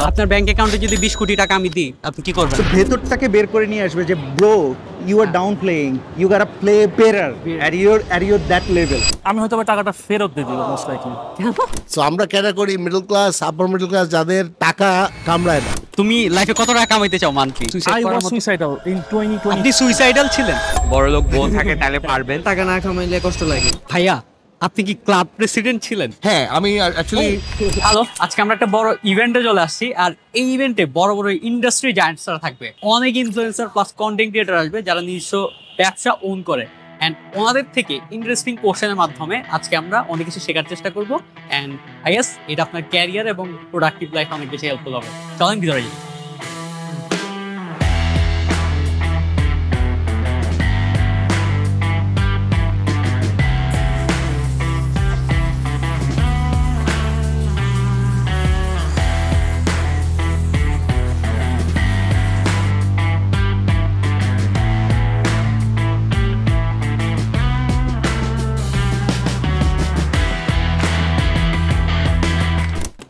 আপনার ব্যাংক অ্যাকাউন্টে যদি 20 কোটি টাকা আমি দিই, আপনি কি করবেন? ভেতরটাকে বের করে নিয়ে আসবে যে bro, you are down playing, you gotta play better at your that level. আমি হয়তো টাকাটা ফেরত দিয়ে দিব মোস্ট লাইকলি। সো আমরা category middle class, upper middle class, যাদের টাকা কামড়ায় না। তুমি লাইফে কত টাকা কামাইতে চাও monthly? I was suicidal in 2020. আপনি সুইসাইডাল ছিলেন? বড় লোক বউ থাকে তাহলে পারবেন, টাকা না কামাইলে কষ্ট লাগে। ভাইয়া, আপনি কি ক্লাব প্রেসিডেন্ট ছিলেন? হ্যাঁ, আমি অ্যাকচুয়ালি হ্যালো, আজকে আমরা একটা বড় ইভেন্টে চলে আসছি, আর এই ইভেন্টে বড় বড় ইন্ডাস্ট্রি জায়ান্টসরা থাকবে, অনেক ইনফ্লুয়েন্সার প্লাস কন্টেন্ট ক্রিয়েটর আসবে যারা নিজস্ব ব্যবসা ওন করে, অ্যান্ড ওনাদের থেকে ইন্টারেস্টিং কোশ্চেনের মাধ্যমে আজকে আমরা অনেক কিছু শেখার চেষ্টা করবো, অ্যান্ড আই গেস এটা আপনার ক্যারিয়ার এবং প্রোডাক্টিভ লাইফ অনেক বেশি হেল্পফুল হবে। চলেন ভিতরে যাই।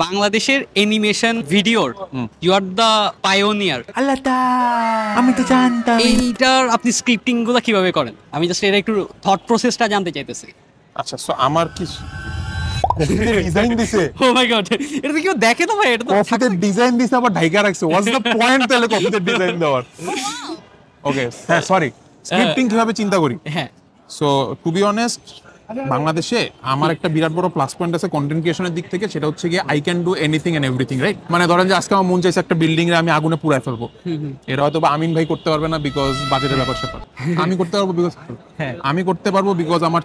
বাংলাদেশের অ্যানিমেশন ভিডিওর ইউ আর দ্য পায়োনিয়ার। আমি তো জানতাম। এইটার আপনি স্ক্রিপ্টিং গুলো কিভাবে করেন? আমি জাস্ট এটা একটু থট প্রসেসটা জানতে চাইতেছি। আচ্ছা, সো আমার কি ডিজাইন দিছে? ও মাই গড, এটা তো কেউ দেখে না ভাই, এটা তো কফিতে ডিজাইন দিছে আবার ঢাইকা রাখছে। হোয়াটস দ্য পয়েন্ট তাহলে কফিতে ডিজাইন দেওয়ার? ওকে, হ্যাঁ, সরি, স্ক্রিপ্টিং কিভাবে চিন্তা করি? হ্যাঁ, সো টু বি অনেস্ট, বাংলাদেশে আমার একটা বিরাট বড় প্লাস পয়েন্ট আছে কন্টেন্ট ক্রিয়েশনের দিক থেকে, সেটা হচ্ছে গিয়ে I can do anything and everything, right? মানে ধরেন যে আজকে আমার মন চাইছে একটা বিল্ডিং এ আমি আগুনে পুড়ায় ফেলবো, এটা হয়তো বা আমিন ভাই করতে পারবে না বিকজ বাজেটের ব্যাপার স্যাপার। আমি করতে পারবো বিকজ আমি করতে পারবো বিকজ আমার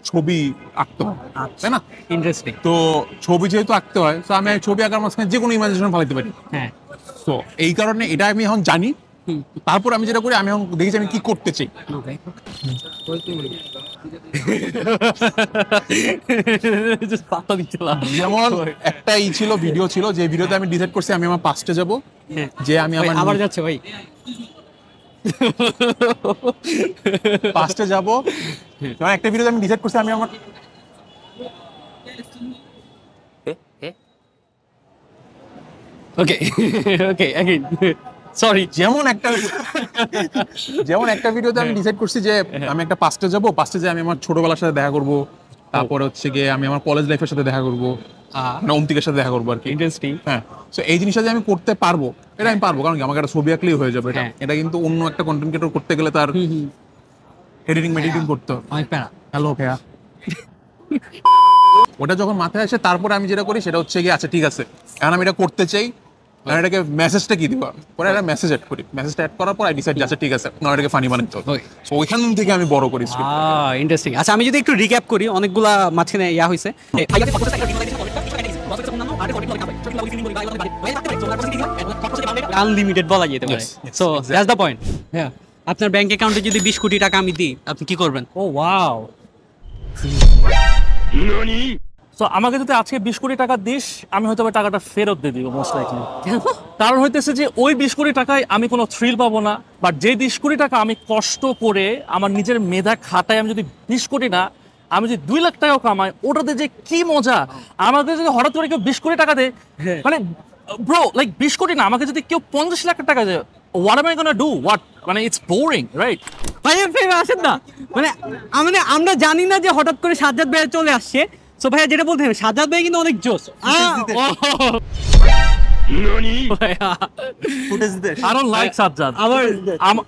ছবি আঁকতে হয়, তাই না? ইন্টারেস্টিং। তো ছবি যেহেতু আঁকতে হয়, তো আমি ছবি আঁকার মাঝখানে যে কোনো ইমাজিনেশন ফেলাইতে পারি। হ্যাঁ, তো এই কারণে এটা আমি এখন জানি। তারপর আমি যেটা করি, আমি এখন দেখেছি আমি কি করতে চাই। যেমন একটা ছিল, ভিডিও ছিল, যে ভিডিওতে আমি ডিসাইড করছি আমি আমার পাস্টে যাব, যে আমি আমার আবার যাচ্ছে ভাই, পাস্টে যাব। যেমন একটা ভিডিওতে আমি ডিসাইড করছি আমি আমার ওকে ওকে अगेन সরি, যেমন একটা ভিডিওতে আমি ডিসাইড করছি যে আমি একটা পাস্টে যাব, পাস্টে যে আমি আমার ছোটবেলার সাথে দেখা করব, তারপরে হচ্ছে গিয়ে আমি আমার কলেজ লাইফের সাথে দেখা করব, মানে অন্তিকের সাথে দেখা করবো আর কি। ইন্টারেস্টিং। হ্যাঁ, সো এই জিনিসটা যে আমি করতে পারবো, এটা আমি পারবো, কারণ কি আমাকে একটা ছবি আঁকলেই হয়ে যাবে। এটা কিন্তু অন্য একটা কন্টেন্ট ক্রিয়েটর করতে গেলে তার এডিটিং করতে হবে। অনেক প্যারা। হ্যালো ভাইয়া, ওটা যখন মাথায় আসে তারপরে আমি যেটা করি সেটা হচ্ছে গিয়ে আচ্ছা ঠিক আছে, এখন আমি এটা করতে চাই, মানে এটাকে মেসেজটা কি দিব, পরে একটা মেসেজ অ্যাড করি, মেসেজটা অ্যাড করার পর আই ডিসাইড আচ্ছা ঠিক আছে না এটাকে ফানি বানাতে হবে। সো ওইখান থেকে আমি বড় করি স্ক্রিপ্ট। ইন্টারেস্টিং। আচ্ছা, আমি যদি একটু রিক্যাপ করি, অনেকগুলা মাঝখানে ইয়া হইছে। আনলিমিটেড বলা যেতে পারে। So that's the point. হ্যাঁ, আপনার ব্যাংক অ্যাকাউন্টে যদি 20 কোটি টাকা আমি দিই, আপনি কি করবেন? ও ওয়াও। সো আমাকে যদি আজকে 20 কোটি টাকা দিস, আমি হয়তো টাকাটা ফেরত দিয়ে দিব মোস্ট লাইকলি। কারণ হইতেছে যে ওই 20 কোটি টাকায় আমি কোনো থ্রিল পাবো না, বাট যে 20 কোটি টাকা আমি কষ্ট করে আমার নিজের মেধা খাটায় আমি যদি 20 কোটি না, আমি যদি 2 লাখ টাকাও কামাই, ওটাতে যে কি মজা। আমাকে যদি হঠাৎ করে কেউ 20 কোটি টাকা দেয়, মানে ব্রো লাইক 20 কোটি না, আমাকে যদি কেউ 50 লাখ টাকা দেয়, what am I gonna do? What? মানে it's boring, right? ভাইয়া ফেভার আসেন না, মানে আমরা জানি না যে হঠাৎ করে সাজ্জাদ ভাই চলে আসছে। সো ভাইয়া যেটা বলতে হবে, সাজ্জাদ ভাই কিন্তু অনেক জোস। I don't like Sajjad.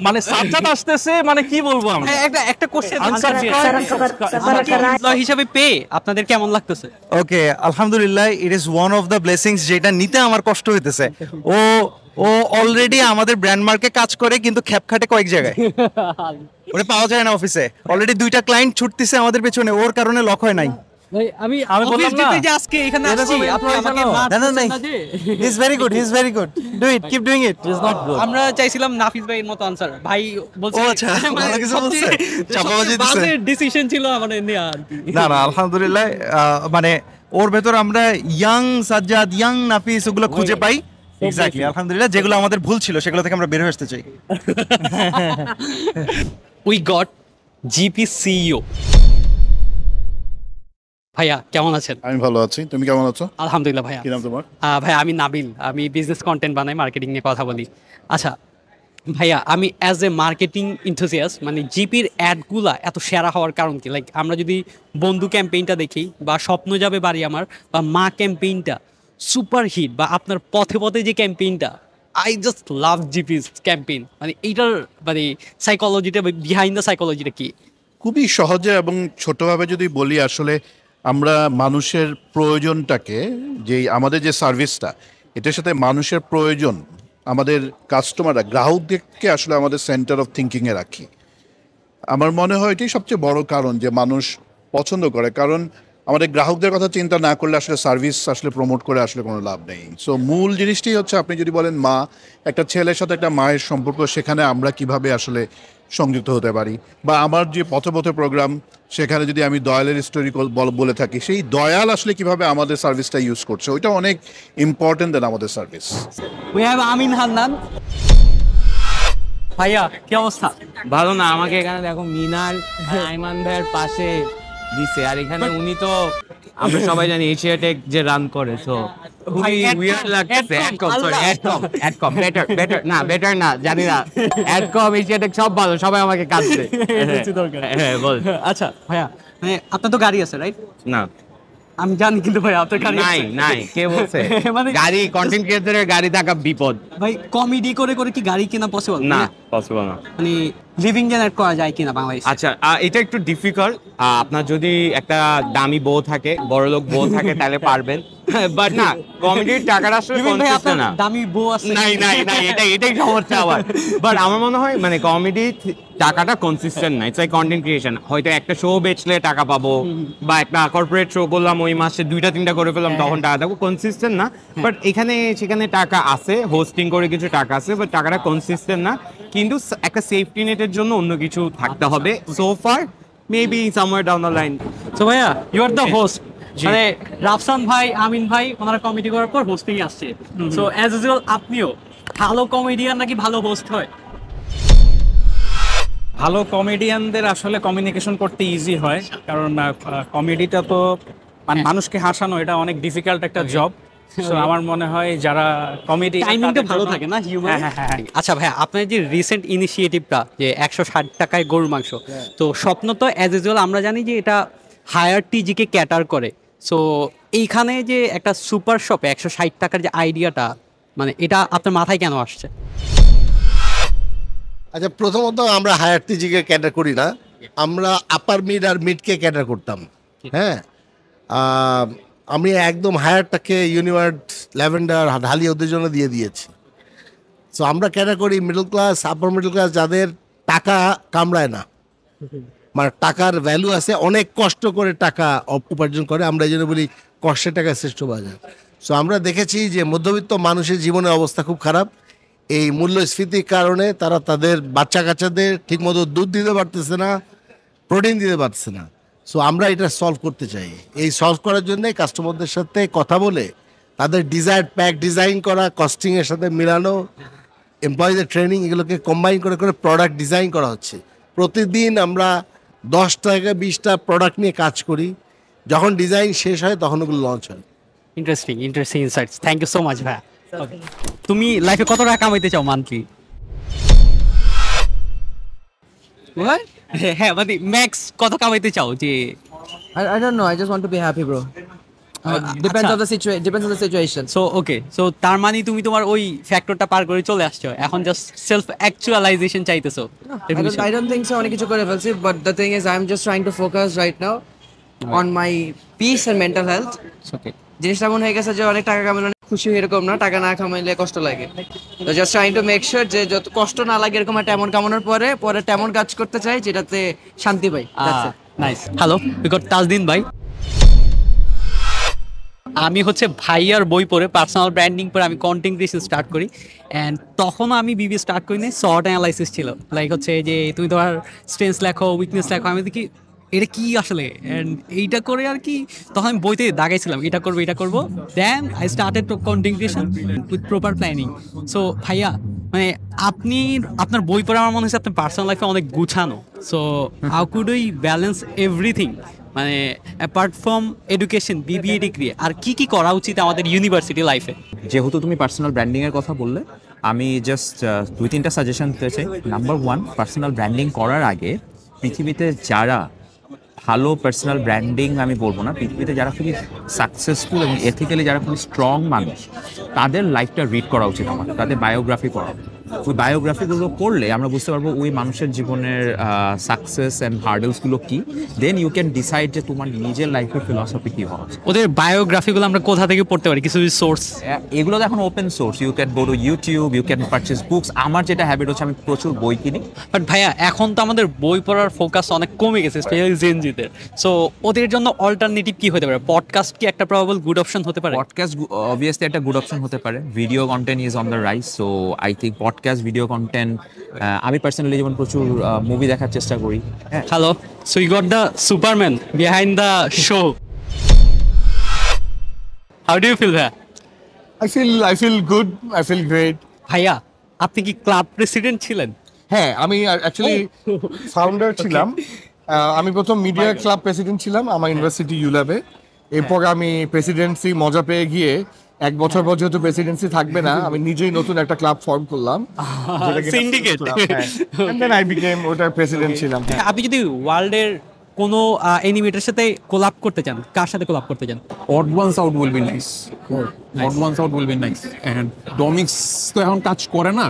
মানে সাজ্জাদ আসতেছে, মানে কি বলবো আমি। একটা কোশ্চেন আনসার হিসাবে পেয়ে আপনাদের কেমন লাগতেছে? ওকে, আলহামদুলিল্লাহ, it is one of the blessings, যেটা নিতে আমার কষ্ট হইতেছে। ও অলরেডি আমাদের ব্র্যান্ড মার্কে কাজ করে, কিন্তু খ্যাপ খাটে কয়েক জায়গায়, ওরে পাওয়া যায় না অফিসে। অলরেডি 2টা ক্লায়েন্ট ছুটতেছে আমাদের পেছনে, ওর কারণে লক হয় নাই। আমি বললাম না যে আজকে এখানে আসছি, আপনি আমাকে he is very good, do it, keep doing it. Is not good. আমরা চাইছিলাম নাফিস ভাইয়ের মতো আনসার, ভাই বলছে। ও আচ্ছা, ভালো কিছু বলছে, চাপাবাজি দিছে। বাজে ডিসিশন ছিল আমাদের নেওয়া আর কি। না আলহামদুলিল্লাহ, মানে ওর ভেতর আমরা ইয়াং সাজ্জাদ, ইয়াং নাফিস ওগুলো খুঁজে পাই। এক্স্যাক্টলি, আলহামদুলিল্লাহ, যেগুলো আমাদের ভুল ছিল সেগুলো থেকে আমরা বের হয়ে আসতে চাই। We got GP CEO. ভাইয়া কেমন আছেন? আমি ভালো আছি, তুমি কেমন আছো? আলহামদুলিল্লাহ ভাইয়া। কি নাম তোমার? ভাইয়া আমি নাবিল, আমি বিজনেস কন্টেন্ট বানাই, মার্কেটিং নিয়ে কথা বলি। আচ্ছা ভাইয়া, আমি অ্যাজ এ মার্কেটিং ইনথুজিয়াস্ট, মানে জিপির অ্যাডগুলা এত সেরা হওয়ার কারণ কি? লাইক আমরা যদি বন্ধু ক্যাম্পেইনটা দেখি, বা স্বপ্ন যাবে বাড়ি আমার, বা মা ক্যাম্পেইনটা সুপার হিট, বা আপনার পথে পথে যে ক্যাম্পেইনটা, আই জাস্ট লাভ জিপিস ক্যাম্পেইন। মানে এইটার মানে সাইকোলজিটা, বিহাইন্ড দ্য সাইকোলজিটা কি? খুবই সহজে এবং ছোটভাবে যদি বলি, আসলে আমরা মানুষের প্রয়োজনটাকে, যেই আমাদের যে সার্ভিসটা, এটার সাথে মানুষের প্রয়োজন, আমাদের কাস্টমাররা, গ্রাহকদেরকে আসলে আমাদের সেন্টার অফ থিঙ্কিংয়ে রাখি। আমার মনে হয় এটাই সবচেয়ে বড় কারণ যে মানুষ পছন্দ করে, কারণ আমাদের গ্রাহকদের কথা চিন্তা না করলে আসলে সার্ভিস আসলে প্রমোট করে আসলে কোনো লাভ নেই। সো মূল জিনিসটাই হচ্ছে, আপনি যদি বলেন মা, একটা ছেলের সাথে একটা মায়ের সম্পর্ক, সেখানে আমরা কিভাবে আসলে সংযুক্ত হতে পারি, বা আমার যে পথে পথে প্রোগ্রাম, সেখানে যদি আমি দয়ালের স্টোরি বলে থাকি, সেই দয়াল আসলে কিভাবে আমাদের সার্ভিসটা ইউজ করছে, ওইটা অনেক ইম্পর্টেন্ট দেন আমাদের সার্ভিস। উই হ্যাভ আমিন হান্নান। ভাইয়া কি অবস্থা? ভালো না, আমাকে এখানে দেখো মিনার আইমান ভাইয়ের পাশে দিছে, আর এখানে উনি তো আমরা সবাই জানি এশিয়াটেক যে রান করে, তো ভাই, খুবই Adcom, উইয়ার্ড লাগছে। Adcom, সরি, আল্লাহ। অ্যাডকম বেটার না, জানি না, অ্যাডকম এশিয়াটেক সব ভালো, সবাই আমাকে কাঁদছে। হ্যাঁ বল। আচ্ছা ভাইয়া, মানে আপনার তো গাড়ি আছে রাইট? না আমি জানি, কিন্তু ভাই আপনার গাড়ি নাই আছে। নাই, কে বলছে? মানে গাড়ি, কন্টেন্ট ক্রিয়েটরের গাড়ি থাকা বিপদ। ভাই কমেডি করে করে কি গাড়ি কেনা পসিবল? না, পসিবল না। মানে লিভিং জেনারেট করা যায় কিনা বাংলাদেশে? আচ্ছা, এটা একটু ডিফিকাল্ট। আপনার যদি একটা দামি বউ থাকে, বড়লোক বউ থাকে, তাহলে পারবেন, বাট না, কমেডির টাকাটা আসলে লিভিং ভাই আপনার কনসিস্টেন্ট না। দামি বউ আছে? নাই নাই নাই, এটাই সমস্যা আবার। বাট আমার মনে হয় মানে কমেডি টাকাটা কনসিস্টেন্ট না, ইটস লাইক কন্টেন্ট ক্রিয়েশন। হয়তো একটা শো বেচলে টাকা পাবো, বা একটা কর্পোরেট শো করলাম, ওই মাসে 2-3টা করে ফেললাম, তখন টাকা থাকবো, কনসিস্টেন্ট না। বাট এখানে সেখানে টাকা আছে, হোস্টিং করে কিছু টাকা আছে, বাট টাকাটা কনসিস্টেন্ট না। কিন্তু একটা সেফটি নেটের জন্য অন্য কিছু থাকতে হবে। So far maybe somewhere down the line. So ভাইয়া, ইউ আর দ্য হোস্ট। মানে রাফসান ভাই, আমিন ভাই, ওনারা কমেডি করার পর হোস্টিং আসছে। সো অ্যাজ ইউজুয়াল আপনিও ভালো কমেডিয়ান নাকি ভালো হোস্ট হয়? ভালো কমেডিয়ানদের আসলে কমিউনিকেশন করতে ইজি হয়, কারণ কমেডিটা তো মানে মানুষকে হাসানো, এটা অনেক ডিফিকাল্ট একটা জব। সো আমার মনে হয় যারা কমেডি, টাইমিংটা ভালো থাকে না, হিউমার। হ্যাঁ। আচ্ছা ভাইয়া, আপনার যে রিসেন্ট ইনিশিয়েটিভটা, যে 160 টাকায় গরুর মাংস, তো স্বপ্ন তো অ্যাজ ইউজুয়াল আমরা জানি যে এটা হায়ার টিজিকে ক্যাটার করে। সো এইখানে যে একটা সুপার শপে 160 টাকার যে আইডিয়াটা, মানে এটা আপনার মাথায় কেন আসছে? আচ্ছা, প্রথমত আমরা হায়ার টিজিকে ক্যাটার করি না, আমরা আপার মিড আর মিডকে ক্যাটার করতাম। হ্যাঁ, আমি একদম হায়ারটাকে ইউনিভার্স, ল্যাভেন্ডার, ঢালি ওদের জন্য দিয়ে দিয়েছি। সো আমরা ক্যাটার করি middle class, upper middle class, যাদের টাকা কামড়ায় না, মানে টাকার ভ্যালু আছে, অনেক কষ্ট করে টাকা উপার্জন করে। আমরা এই জন্য বলি কষ্টের টাকা শ্রেষ্ঠ বাজার। সো আমরা দেখেছি যে মধ্যবিত্ত মানুষের জীবনের অবস্থা খুব খারাপ। এই মূল্যস্ফীতির কারণে তারা তাদের বাচ্চা কাচ্চাদের ঠিকমতো দুধ দিতে পারতেছে না, প্রোটিন দিতে পারছে না। সো আমরা এটা সলভ করতে চাই। এই সলভ করার জন্য কাস্টমারদের সাথে কথা বলে তাদের ডিজায়ার্ড প্যাক ডিজাইন করা, কস্টিংয়ের সাথে মিলানো, এমপ্লয়ীদের ট্রেনিং, এগুলোকে কম্বাইন করে করে প্রোডাক্ট ডিজাইন করা হচ্ছে। প্রতিদিন আমরা 10টা থেকে 20টা প্রোডাক্ট নিয়ে কাজ করি। যখন ডিজাইন শেষ হয় তখন ওগুলো লঞ্চ হয়। Interesting insights, thank you so much ভাইয়া। তুমি লাইফে কত টাকা কামাইতে চাও মান্থলি? হ্যাঁ, মানে ম্যাক্স কত কামাইতে চাও? যে I don't know. I just want to be happy, bro. Depends on the situation. So okay, so তার মানে তুমি তোমার ওই ফ্যাক্টরটা পার করে চলে আসছো, এখন জাস্ট সেলফ অ্যাকচুয়ালাইজেশন চাইতেছো। I don't think so. অনেক কিছু করে ফেলছি, but the thing is, I'm just trying to focus right now on my peace and mental health. ওকে, জিনিসটা মনে হয়ে গেছে যে অনেক টাকা কামালে খুশি, এরকম না, টাকা না কামাইলে কষ্ট লাগে। তো just trying to make sure যে যত কষ্ট না লাগে, এরকম একটা এমন কামানোর পরে তেমন কাজ করতে চাই যেটাতে শান্তি পাই। Nice. Hello, we got Tajdin ভাই। আমি হচ্ছে ভাইয়ার বই পড়ে, পার্সোনাল ব্র্যান্ডিং পরে আমি কন্টেন্ট ক্রিয়েশন স্টার্ট করি। অ্যান্ড তখন আমি বিবি স্টার্ট করি নাই, শর্ট অ্যানালাইসিস ছিল। লাইক হচ্ছে যে তুমি তোমার স্ট্রেংথস লেখো, উইকনেস লেখো, আমি দেখি এটা কি আসলে, অ্যান্ড এইটা করে আর কি। তখন আমি বইতে দাগাইছিলাম এটা করবো। Then I started content creation with proper planning. So ভাইয়া, মানে আপনার বই পড়ে আমার মনে হচ্ছে আপনার পার্সোনাল লাইফে অনেক গুছানো। So how could we balance everything? মানে apart from education BBA degree আর কি কি করা উচিত আমাদের ইউনিভার্সিটি লাইফে? যেহেতু তুমি পার্সোনাল ব্র্যান্ডিং এর কথা বললে, আমি জাস্ট 2-3টা সাজেশন দিতে চাই। নাম্বার 1, পার্সোনাল ব্র্যান্ডিং করার আগে পৃথিবীতে যারা ভালো পার্সোনাল ব্র্যান্ডিং আমি বলবো না, পৃথিবীতে যারা খুবই সাকসেসফুল এবং এথিক্যালি যারা খুবই স্ট্রং মানুষ, তাদের লাইফটা রিড করা উচিত আমাদের, তাদের বায়োগ্রাফি পড়া। ওই বায়োগ্রাফিগুলো পড়লে আমরা বুঝতে পারবো ওই মানুষের জীবনের সাকসেস অ্যান্ড হার্ডেলসগুলো কি। দেন ইউ ক্যান ডিসাইড যে তোমার নিজের লাইফের ফিলসফি কি হওয়া উচিত। ওদের বায়োগ্রাফিগুলো আমরা কোথা থেকে পড়তে পারি, কিছু সোর্স? এগুলো তো এখন open source, you can go to YouTube, you can purchase books. আমার যেটা হ্যাবিট হচ্ছে আমি প্রচুর বই কিনি। বাট ভাইয়া এখন তো আমাদের বই পড়ার ফোকাস অনেক কমে গেছে, স্পেশালি জেনজিদের। সো ওদের জন্য অল্টারনেটিভ কি হতে পারে? পডকাস্ট কি একটা প্রবাবল গুড অপশন হতে পারে? পডকাস্ট অবভিয়াসলি একটা গুড অপশন হতে পারে। Video content is on the rise, so I think podcast, video content. আমি পার্সোনালি যেমন প্রচুর মুভি দেখার চেষ্টা করি। Hello, so you got the Superman behind the show. How do you feel ভাইয়া? I feel good. I feel great. ভাইয়া আপনি কি ক্লাব প্রেসিডেন্ট ছিলেন? হ্যাঁ, আমি অ্যাকচুয়ালি ফাউন্ডার ছিলাম। আমি প্রথম মিডিয়া ক্লাব প্রেসিডেন্ট ছিলাম আমার ইউনিভার্সিটি ইউল্যাবে। এরপর আমি প্রেসিডেন্সি মজা পেয়ে গিয়ে 1 বছর পর যেহেতু প্রেসিডেন্সি থাকবে না, আমি নিজেই নতুন একটা ক্লাব ফর্ম করলাম, syndicate. and then I became ওটার প্রেসিডেন্ট ছিলাম। আপনি যদি ওয়ার্ল্ডের কোনো অ্যানিমেটরের সাথে কোলাব করতে চান, কার সাথে কোলাব করতে চান? Odd Ones Out will be nice. Odd Ones Out will be nice. And Domix তো এখন কাজ করে না,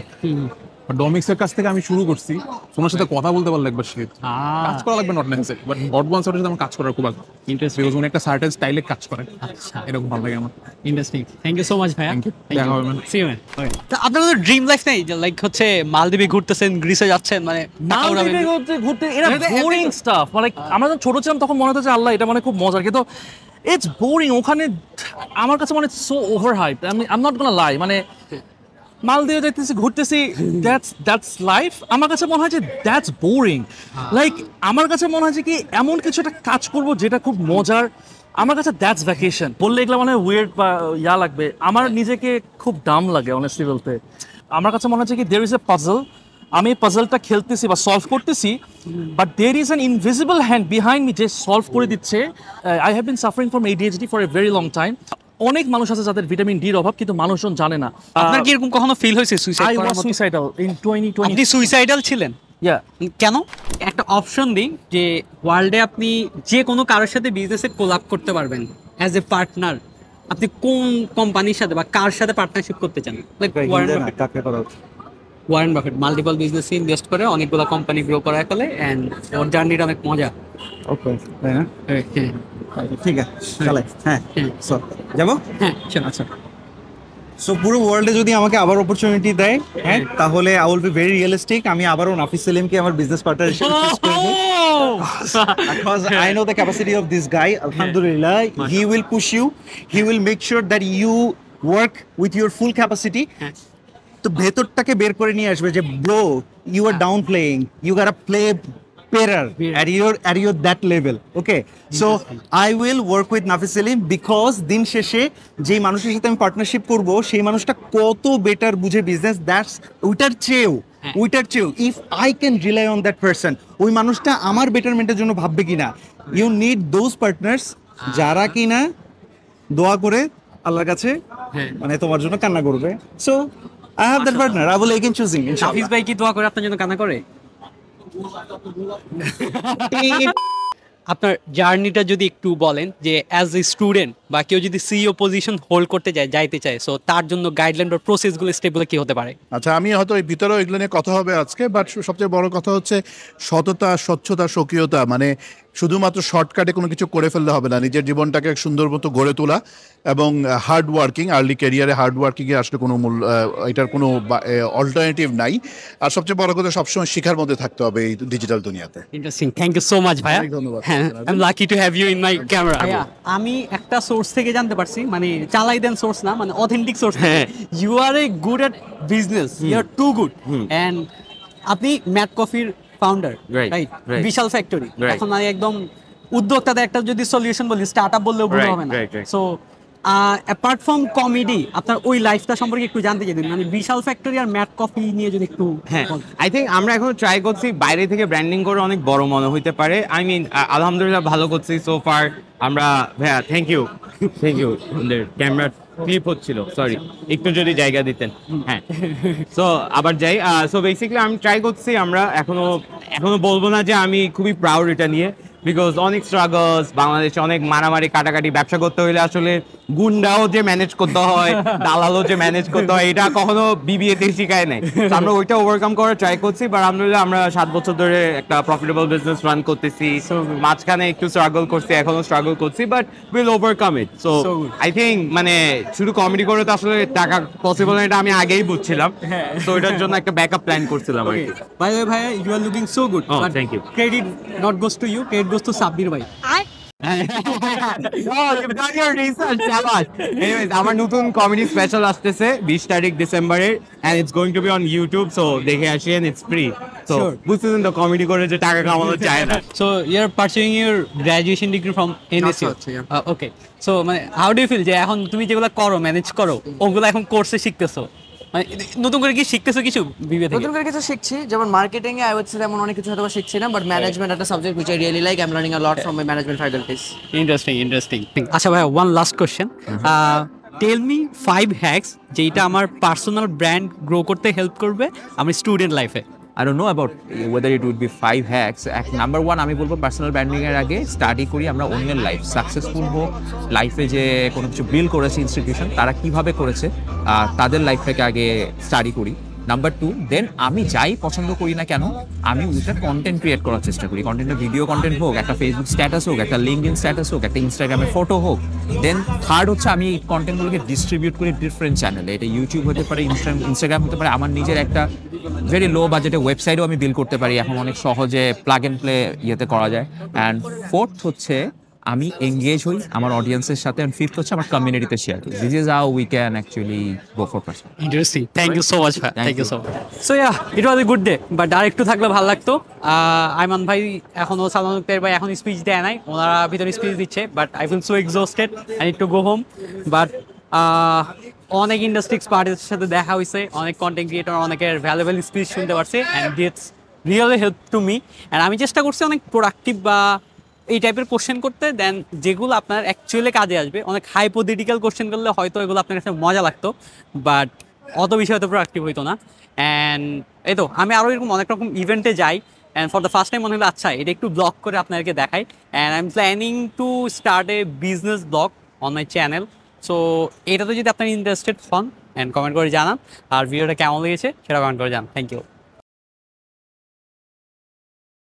ডমিক্সের কাছ থেকে আমি শুরু করছি। তোমার সাথে কথা বলতে পারলে একবার সে কাজ করা লাগবে, not necessary, but Odd Ones Out এর সাথে আমার কাজ করার খুব ইন্টারেস্টিং, বিকজ উনি একটা সার্টেন স্টাইলে কাজ করে। আচ্ছা, এরকম ভালো লাগে আমার। Interesting. Thank you so much ভাইয়া। Thank you. দেখা হবে ম্যাম। C you man. আপনার কোনো ড্রিম লাইফ নেই যে লাইক হচ্ছে মালদ্বীপে ঘুরতেছেন, গ্রিসে যাচ্ছেন, মানে মালদ্বীপে ঘুরতে এরা বোরিং স্টাফ। মানে আমরা যখন ছোট ছিলাম তখন মনে হতো যে আল্লাহ এটা মানে খুব মজার, কিন্তু ইটস বোরিং। ওখানে আমার কাছে মানে so over hype. I am not gonna lie, মানে মালদ্বীপে যাইতেছি, ঘুরতেছি, দ্যাটস লাইফ। আমার কাছে মনে হয় যে দ্যাটস বোরিং। লাইক আমার কাছে মনে হয় যে কি এমন কিছু একটা কাজ করব যেটা খুব মজার। আমার কাছে দ্যাটস ভ্যাকেশন। বললে এগুলো মানে ওয়ের্ড বা ইয়া লাগবে, আমার নিজেকে খুব ডাম লাগে অনেস্টলি বলতে। আমার কাছে মনে হচ্ছে কি দেয়ার ইজ এ পাজল, আমি পাজলটা খেলতেছি বা সলভ করতেছি, but there is an invisible hand behind me যে সলভ করে দিচ্ছে। I have been suffering from ADHD for a very long time. অনেক মানুষ আছে যাদের ভিটামিন ডির অভাব, কিন্তু মানুষজন জানে না। আপনার কি এরকম কখনো ফিল হয়েছে সুইসাইড আই করার ওয়াজ মতো? Suicidal in 2020। আপনি সুইসাইডাল ছিলেন? ইয়া। কেন? একটা অপশন দিই যে ওয়ার্ল্ডে আপনি যে কোনো কারোর সাথে বিজনেসে কোলাব করতে পারবেন অ্যাজ এ পার্টনার, আপনি কোন কোম্পানির সাথে বা কার সাথে পার্টনারশিপ করতে চান? লাইক ওয়ারেন বাফেট মাল্টিপল বিজনেসে ইনভেস্ট করে অনেকগুলো কোম্পানি গ্রো করার ফলে, এন্ড ওর জার্নিটা অনেক মজা। ওকে, তাই না? ঠিক আছে, চলে। হ্যাঁ, সো যাবো। হ্যাঁ চলো। আচ্ছা, সো পুরো ওয়ার্ল্ডে যদি আমাকে আবার অপরচুনিটি দেয়, হ্যাঁ, তাহলে I will be very realistic. আমি আবারও নাফিস সেলিমকে আমার বিজনেস পার্টনার হিসেবে চুজ করব, because I know the capacity of this guy. Alhamdulillah, he will push you, he will make sure that you work with your full capacity. তো ভেতরটাকে বের করে নিয়ে আসবে যে bro, you are down playing, you gotta play better at your that level. Okay, so I will work with Nafis Salim because দিন শেষে যেই মানুষের সাথে আমি পার্টনারশিপ করব সেই মানুষটা কত বেটার বুঝে বিজনেস, দ্যাটস ওইটার চেয়েও if I can rely on that person, ওই মানুষটা আমার বেটারমেন্টের জন্য ভাববে কিনা। ইউ নিড দোজ পার্টনার্স যারা কিনা দোয়া করে আল্লাহর কাছে মানে তোমার জন্য কান্না করবে। So I have that partner. I will again choosing. হাফিজ ভাই কি দোয়া করে আপনার জন্য কান্না করে? আপনার জার্নিটা যদি একটু বলেন যে অ্যাজ এ স্টুডেন্ট বা কেউ যদি সিইও পজিশন হোল্ড করতে যাইতে চায়, সো তার জন্য গাইডলাইন বা প্রসেসগুলো স্টেপগুলো কি হতে পারে? আচ্ছা, আমি হয়তো এই ভিতরেও এগুলো নিয়ে কথা হবে আজকে, বাট সবচেয়ে বড় কথা হচ্ছে সততা, স্বচ্ছতা, স্বকীয়তা। মানে শুধুমাত্র শর্টকাটে কোনো কিছু করে ফেললে হবে না, নিজের জীবনটাকে সুন্দর মতো গড়ে তোলা এবং হার্ড ওয়ার্কিং, আর্লি ক্যারিয়ারে হার্ড ওয়ার্কিংয়ে আসলে কোনো এটার কোনো অল্টারনেটিভ নাই। আর সবচেয়ে বড় কথা, সবসময় শিখার মধ্যে থাকতে হবে এই ডিজিটাল দুনিয়াতে। Interesting, thank you so much ভাইয়া। ধন্যবাদ। I am lucky to have you in my camera. আমি একটা সোর্স থেকে জানতে পারছি, মানে চালাই দেন সোর্স না, মানে authentic source, you are a good at business, you are too good, and আপনি ম্যাট কফির ফাউন্ডার, রাইট? বিশাল ফ্যাক্টরি। এখন আমি একদম উদ্যোক্তাদের একটা যদি সলিউশন বলি, স্টার্টআপ বললেও ভুল হবে না। সো অ্যাপার্ট ফ্রম কমেডি আপনার ওই লাইফটা সম্পর্কে একটু জানতে চাই, মানে বিশাল ফ্যাক্টরি আর ম্যাট কফি নিয়ে যদি একটু হ্যাঁ, আই থিঙ্ক আমরা এখন ট্রাই করছি বাইরে থেকে ব্র্যান্ডিং করে অনেক বড় মনে হইতে পারে। আই মিন আলহামদুলিল্লাহ ভালো করছি সো ফার। আমরা ভাইয়া থ্যাংক ইউ আমাদের ক্যামেরা ক্লিপ হচ্ছিল, সরি একটু যদি জায়গা দিতেন। হ্যাঁ, সো আবার যাই। সো বেসিক্যালি আমি ট্রাই করছি, আমরা এখনো বলবো না যে আমি খুবই প্রাউড এটা নিয়ে, বিকজ অনেক স্ট্রাগলস, বাংলাদেশে অনেক মারামারি কাটাকাটি, ব্যবসা করতে হলে আসলে গুন্ডাও যে ম্যানেজ করতে হয়, দালালও যে ম্যানেজ করতে হয়, এটা কখনো বিবিএতে শিখায় নাই। তো আমরা ওইটা ওভারকাম করার ট্রাই করছি, বাট আলহামদুলিল্লাহ আমরা 7 বছর ধরে একটা প্রফিটেবল বিজনেস রান করতেছি। মাঝখানে একটু স্ট্রাগল করছি, এখনো স্ট্রাগল করছি, but will overcome it. So I think মানে শুধু কমেডি করে তো আসলে টাকা পসিবল না, এটা আমি আগেই বুঝছিলাম। তো এটার জন্য একটা ব্যাকআপ প্ল্যান করছিলাম আর কি। বাই দ্য ওয়ে ভাইয়া, you are looking so good. Thank you. Credit not goes to you, credit goes to Sabbir ভাই। Anyways, আমার নতুন কমেডি স্পেশাল আসতেছে 20 তারিখ ডিসেম্বরের, and it's going to be on YouTube, so দেখে আসেন, it's free. So বুঝতেছেন তো কমেডি করে যে টাকা কামানো যায় না। So you're pursuing your graduation degree from NSU. Okay. So মানে how do you feel যে এখন তুমি যেগুলো করো, ম্যানেজ করো, ওগুলো এখন কোর্সে শিখতেছো, মানে নতুন করে কি শিখতেছো কিছু বিবে থেকে? নতুন করে কিছু শিখছি, যেমন মার্কেটিং এ আই উড সে তেমন অনেক কিছু হয়তো শিখছি না, বাট ম্যানেজমেন্ট একটা subject which I really like. I'm learning a lot from my management faculties. Interesting. আচ্ছা ভাই, one last question. Tell me 5 hacks যেটা আমার পার্সোনাল ব্র্যান্ড গ্রো করতে হেল্প করবে আমার স্টুডেন্ট লাইফে। I don't know about whether it would be 5 hacks. Number 1, আমি বলবো পার্সোনাল ব্র্যান্ডিং এর আগে স্টাডি করি আমরা অন্যের লাইফ, সাকসেসফুল হোক লাইফে যে কোনো কিছু বিল্ড করেছে ইনস্টিটিউশন, তারা কিভাবে করেছে তাদের লাইফটাকে আগে স্টাডি করি। নাম্বার 2, দেন আমি যাই পছন্দ করি না কেন, আমি ওইটা কন্টেন্ট ক্রিয়েট করার চেষ্টা করি। কন্টেন্টের ভিডিও কন্টেন্ট হোক, একটা ফেসবুক স্ট্যাটাস হোক, একটা লিঙ্কডইন স্ট্যাটাস হোক, একটা ইনস্টাগ্রামের ফটো হোক। দেন থার্ড হচ্ছে আমি এই কন্টেন্টগুলোকে ডিস্ট্রিবিউট করি ডিফারেন্ট চ্যানেলে। এটা ইউটিউব হতে পারে, ইনস্টাগ্রাম হতে পারে, আমার নিজের একটা ভেরি লো বাজেটে ওয়েবসাইটও আমি বিল্ড করতে পারি, এখন অনেক সহজে প্লাগ অ্যান্ড প্লে ইয়েতে করা যায়। অ্যান্ড ফোর্থ হচ্ছে আমি এঙ্গেজ হই আমার অডিয়েন্সের সাথে, অ্যান্ড ফিফথ হচ্ছে আমার কমিউনিটিতে শেয়ার করি। This is how we can actually go for personal. Interesting, thank you so much ভাই, thank you so much. So yeah, it was a good day, but আর একটু থাকলে ভালো লাগতো। আইমান ভাই এখনো, সালমান আখতার ভাই এখন স্পিচ দেয় নাই, ওনারা ভিতরে স্পিচ দিচ্ছে, but I feel so exhausted, I need to go home. But অনেক ইন্ডাস্ট্রিক্স পার্টির সাথে দেখা হয়েছে, অনেক কন্টেন্ট ক্রিয়েটর, অনেকের ভ্যালুয়েবল স্পিচ শুনতে পারছে, and this really help to me. And আমি চেষ্টা করছি অনেক প্রোডাক্টিভ বা এই টাইপের কোশ্চেন করতে, দেন যেগুলো আপনার অ্যাকচুয়ালি কাজে আসবে। অনেক হাইপোথেটিক্যাল কোশ্চেন করলে হয়তো এগুলো আপনার কাছে মজা লাগতো, বাট অত বেশি হয়তো প্রোডাক্টিভ হইতো না। অ্যান্ড এই তো আমি আরও এরকম অনেক রকম ইভেন্টে যাই, and for the first time মনে হলো আচ্ছা এটা একটু ব্লগ করে আপনাদেরকে দেখাই। And I am planning to start A business blog on my channel. So এটাতে যদি আপনারা ইন্টারেস্টেড হন, অ্যান্ড কমেন্ট করে জানান, আর ভিডিওটা কেমন লেগেছে সেটা কমেন্ট করে জানান। Thank you.